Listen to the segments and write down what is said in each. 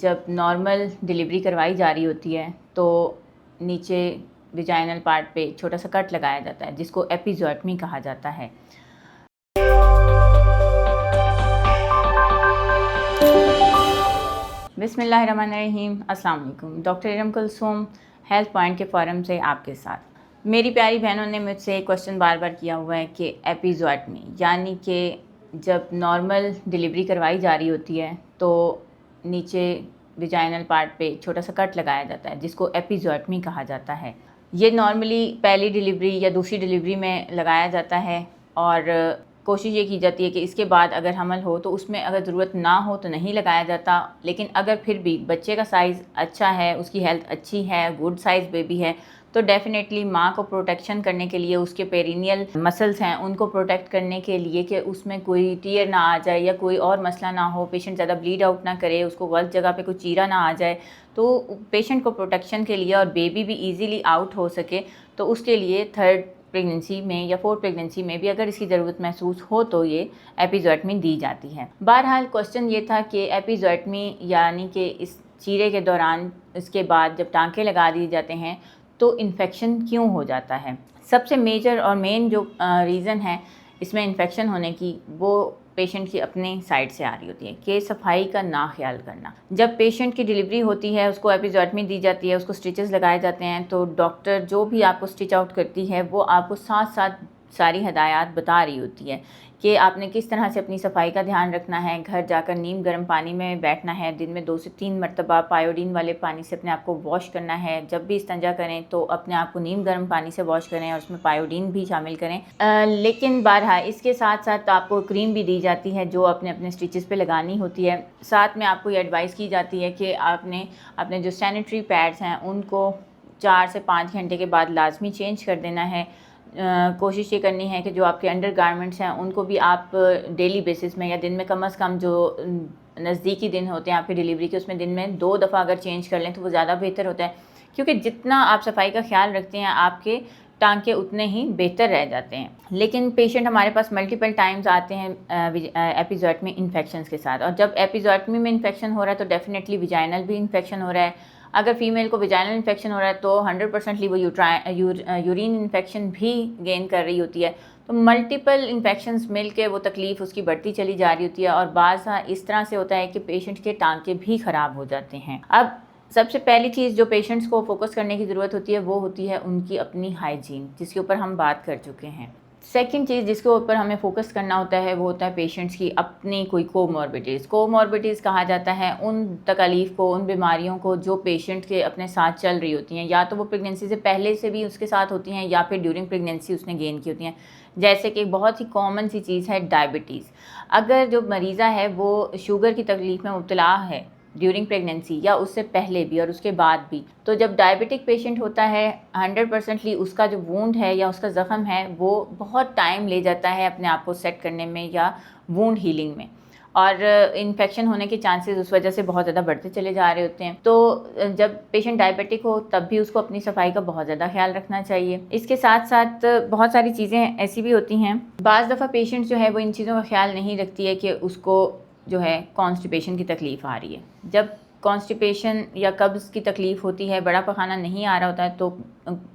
जब normal delivery करवाई जा रही होती है तो नीचे विजाइनल पार्ट पे छोटा सा कट लगाया जाता है जिसको एपिज़ोटमी कहा जाता है। बिस्मिल्लाहिर्रहमानिर्रहीम, अस्सलाम वालेकुम। Doctor Iram Kulsoom health point के फोरम से आपके साथ। मेरी प्यारी बहनों ने मुझसे एक क्वेश्चन बार बार किया हुआ है कि एपिज़ोटमी यानी कि जब नॉर्मल डिलीवरी करवाई जा रही होती है तो नीचे विजाइनल पार्ट पे छोटा सा कट लगाया जाता है जिसको एपिज़ोटमी कहा जाता है। ये नॉर्मली पहली डिलीवरी या दूसरी डिलीवरी में लगाया जाता है और कोशिश ये की जाती है कि इसके बाद अगर हमल हो तो उसमें अगर ज़रूरत ना हो तो नहीं लगाया जाता, लेकिन अगर फिर भी बच्चे का साइज़ अच्छा है, उसकी हेल्थ अच्छी है, गुड साइज़ बेबी है, तो डेफ़िनेटली माँ को प्रोटेक्शन करने के लिए, उसके पेरिनियल मसल्स हैं उनको प्रोटेक्ट करने के लिए कि उसमें कोई टीयर ना आ जाए या कोई और मसला ना हो, पेशेंट ज़्यादा ब्लीड आउट ना करे, उसको गलत जगह पे कोई चीरा ना आ जाए, तो पेशेंट को प्रोटेक्शन के लिए और बेबी भी ईज़िली आउट हो सके, तो उसके लिए थर्ड प्रेगनेंसी में या फोर्थ प्रेगनेंसी में भी अगर इसकी ज़रूरत महसूस हो तो ये एपिज़ोटमी दी जाती है। बहरहाल क्वेश्चन ये था कि एपिज़ोटमी यानी कि इस चीरे के दौरान इसके बाद जब टाँके लगा दिए जाते हैं तो इन्फेक्शन क्यों हो जाता है। सबसे मेजर और मेन जो रीज़न है इसमें इन्फेक्शन होने की, वो पेशेंट की अपनी साइड से आ रही होती है कि सफाई का ना ख्याल करना। जब पेशेंट की डिलीवरी होती है, उसको एपिज़ोटमी दी जाती है, उसको स्टिचेस लगाए जाते हैं, तो डॉक्टर जो भी आपको स्टिच आउट करती है वो आपको साथ साथ सारी हदायत बता रही होती है कि आपने किस तरह से अपनी सफाई का ध्यान रखना है। घर जाकर नीम गर्म पानी में बैठना है, दिन में 2 से 3 मरतबा पायोडीन वाले पानी से अपने आप को वॉश करना है। जब भी इस्तिंजा करें तो अपने आप को नीम गर्म पानी से वॉश करें और उसमें पायोडीन भी शामिल करें। लेकिन बहरहाल इसके साथ साथ आपको क्रीम भी दी जाती है जो अपने अपने स्टिचेस पे लगानी होती है। साथ में आपको ये एडवाइस की जाती है कि आपने अपने जो सैनिटरी पैड्स हैं उनको 4 से 5 घंटे के बाद लाजमी चेंज कर देना है। कोशिश ये करनी है कि जो आपके अंडर गारमेंट्स हैं उनको भी आप डेली बेसिस में या दिन में कम से कम जो नज़दीकी दिन होते हैं आपकी डिलीवरी के, उसमें दिन में 2 दफ़ा अगर चेंज कर लें तो वो ज़्यादा बेहतर होता है, क्योंकि जितना आप सफाई का ख्याल रखते हैं आपके टाँके उतने ही बेहतर रह जाते हैं। लेकिन पेशेंट हमारे पास मल्टीपल टाइम्स आते हैं एपिज़ोटमी इन्फेक्शंस के साथ, और जब एपिज़ोटमी में इन्फेक्शन हो रहा है तो डेफिनेटली विजाइनल भी इन्फेक्शन हो रहा है। अगर फीमेल को विजाइनल इन्फेक्शन हो रहा है तो 100% वो यूरिन इन्फेक्शन भी गेन कर रही होती है। तो मल्टीपल इन्फेक्शंस मिल के वो तकलीफ़ उसकी बढ़ती चली जा रही होती है और बाज़ इस तरह से होता है कि पेशेंट के टाँके भी ख़राब हो जाते हैं। अब सबसे पहली चीज़ जो पेशेंट्स को फोकस करने की ज़रूरत होती है वो होती है उनकी अपनी हाइजीन, जिसके ऊपर हम बात कर चुके हैं। सेकंड चीज़ जिसके ऊपर हमें फोकस करना होता है वो होता है पेशेंट्स की अपनी कोई कोमॉर्बिडिटीज़। कोमॉर्बिडिटीज़ कहा जाता है उन तकालीफ़ को, उन बीमारियों को जो पेशेंट के अपने साथ चल रही होती हैं, या तो वो प्रेगनेंसी से पहले से भी उसके साथ होती हैं या फिर ड्यूरिंग प्रेगनेंसी उसने गेन की होती हैं। जैसे कि बहुत ही कॉमन सी चीज़ है डायबिटीज़। अगर जो मरीज़ा है वो शुगर की तकलीफ़ में मुब्तला है ड्यूरिंग प्रेगनेंसी या उससे पहले भी और उसके बाद भी, तो जब डायबिटिक पेशेंट होता है 100%ली उसका जो वूंड है या उसका ज़ख़म है वो बहुत टाइम ले जाता है अपने आप को सेट करने में या वूंड हीलिंग में, और इन्फेक्शन होने के चांसेस उस वजह से बहुत ज़्यादा बढ़ते चले जा रहे होते हैं। तो जब पेशेंट डायबिटिक हो तब भी उसको अपनी सफाई का बहुत ज़्यादा ख्याल रखना चाहिए। इसके साथ साथ बहुत सारी चीज़ें ऐसी भी होती हैं, बाज़ दफ़ा पेशेंट जो है वो इन चीज़ों का ख्याल नहीं रखती है कि उसको जो है कॉन्स्टिपेशन की तकलीफ़ आ रही है। जब कॉन्स्टिपेशन या कब्ज़ की तकलीफ़ होती है, बड़ा पखाना नहीं आ रहा होता है, तो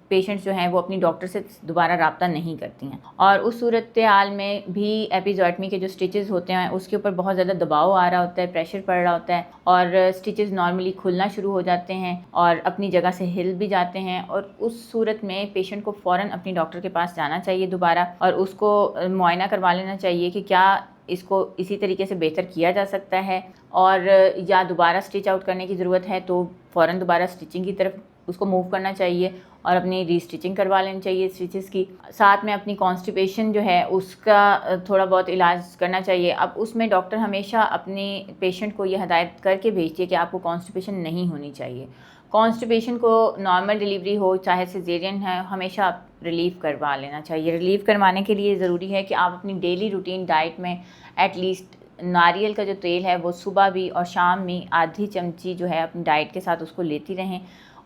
पेशेंट्स जो हैं वो अपनी डॉक्टर से दोबारा रब्ता नहीं करती हैं, और उस सूरत हाल में भी एपिज़ोटमी के जो स्टिचेस होते हैं उसके ऊपर बहुत ज़्यादा दबाव आ रहा होता है, प्रेशर पड़ रहा होता है, और स्टिचेस नॉर्मली खुलना शुरू हो जाते हैं और अपनी जगह से हिल भी जाते हैं, और उस सूरत में पेशेंट को फ़ौरन अपनी डॉक्टर के पास जाना चाहिए दोबारा, और उसको मुआयना करवा लेना चाहिए कि क्या इसको इसी तरीके से बेहतर किया जा सकता है, और या दोबारा स्टिच आउट करने की ज़रूरत है तो फ़ौरन दोबारा स्टिचिंग की तरफ उसको मूव करना चाहिए और अपनी रीस्टिचिंग करवा लेनी चाहिए स्टिचेस की। साथ में अपनी कॉन्स्टिपेशन जो है उसका थोड़ा बहुत इलाज करना चाहिए। अब उसमें डॉक्टर हमेशा अपने पेशेंट को ये हदायत करके भेजती है कि आपको कॉन्स्टिपेशन नहीं होनी चाहिए। कॉन्स्टिपेशन को नॉर्मल डिलीवरी हो चाहे सिजेरियन है, हमेशा आप रिलीव करवा लेना चाहिए। रिलीव करवाने के लिए ज़रूरी है कि आप अपनी डेली रूटीन डाइट में एटलीस्ट नारियल का जो तेल है वो सुबह भी और शाम में आधी चमची जो है अपनी डाइट के साथ उसको लेती रहें।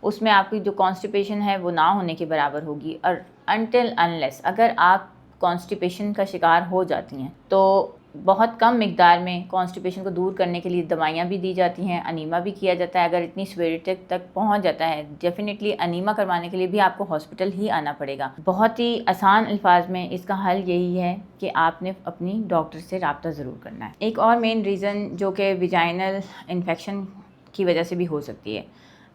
उसमें आपकी जो कॉन्स्टिपेशन है वो ना होने के बराबर होगी। और अनटिल अनलेस अगर आप कॉन्स्टिपेशन का शिकार हो जाती हैं तो बहुत कम मिकदार में कॉन्स्टिपेशन को दूर करने के लिए दवाइयाँ भी दी जाती हैं, अनीमा भी किया जाता है। अगर इतनी सीवियरिटी तक पहुंच जाता है, डेफिनेटली अनीमा करवाने के लिए भी आपको हॉस्पिटल ही आना पड़ेगा। बहुत ही आसान अल्फाज में इसका हल यही है कि आपने अपनी डॉक्टर से रब्ता ज़रूर करना है। एक और मेन रीज़न जो कि विजाइनल इन्फेक्शन की वजह से भी हो सकती है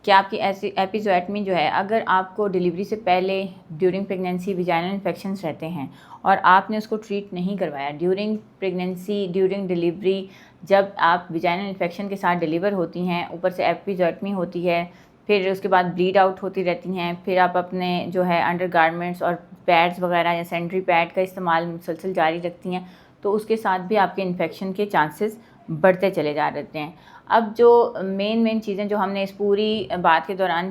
कि आपकी ऐसी एपिज़ोटमी जो है, अगर आपको डिलीवरी से पहले ड्यूरिंग प्रेगनेंसी विजाइनल इन्फेक्शंस रहते हैं और आपने उसको ट्रीट नहीं करवाया ड्यूरिंग प्रेगनेंसी, ड्यूरिंग डिलीवरी, जब आप विजाइनल इन्फेक्शन के साथ डिलीवर होती हैं, ऊपर से एपिज़ोटमी होती है, फिर उसके बाद ब्लीड आउट होती रहती हैं, फिर आप अपने जो है अंडर गारमेंट्स और पैड्स वगैरह या सैनिटरी पैड का इस्तेमाल मुसलसल जारी रखती हैं, तो उसके साथ भी आपके इन्फेक्शन के चांसेस बढ़ते चले जा रहते हैं। अब जो मेन चीज़ें जो हमने इस पूरी बात के दौरान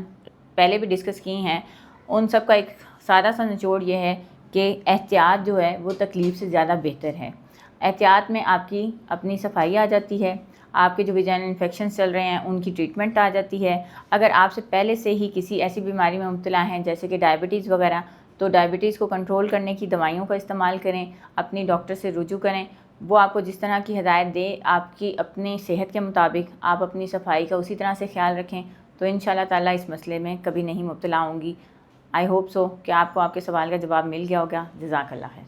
पहले भी डिस्कस की हैं, उन सब का एक सादा सा निचोड़ ये है कि एहतियात जो है वो तकलीफ़ से ज़्यादा बेहतर है। एहतियात में आपकी अपनी सफाई आ जाती है, आपके जो विजाइनल इन्फेक्शन चल रहे हैं उनकी ट्रीटमेंट आ जाती है। अगर आपसे पहले से ही किसी ऐसी बीमारी में मुब्तला हैं जैसे कि डायबिटीज़ वगैरह, तो डायबिटीज़ को कंट्रोल करने की दवाइयों का इस्तेमाल करें, अपनी डॉक्टर से रुजू करें, वो आपको जिस तरह की हिदायत दे, आपकी अपनी सेहत के मुताबिक आप अपनी सफाई का उसी तरह से ख्याल रखें, तो इंशाल्लाह ताला इस मसले में कभी नहीं मुब्तला होंगी। आई होप सो कि आपको आपके सवाल का जवाब मिल गया होगा। जज़ाकल्लाह खैर।